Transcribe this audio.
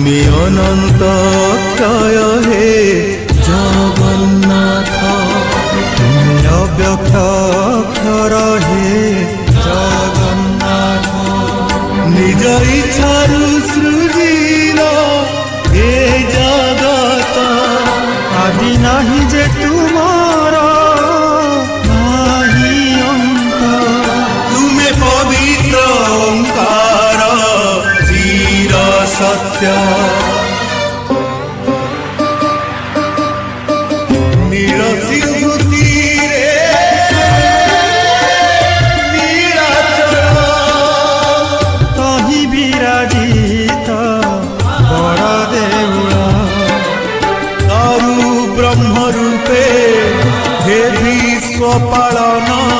তুমি অনন্ত অক্ষয় হে জগন্নাথ, তুমি অব্যক্ত অক্ষর হে জগন্নাথ। নিজ ইচ্ছারু সৃজিল এ জগত, আদি নাহি যে তুমার নাহি অন্ত। তুমে পবিত্র ওঙ্কার চির সত্য।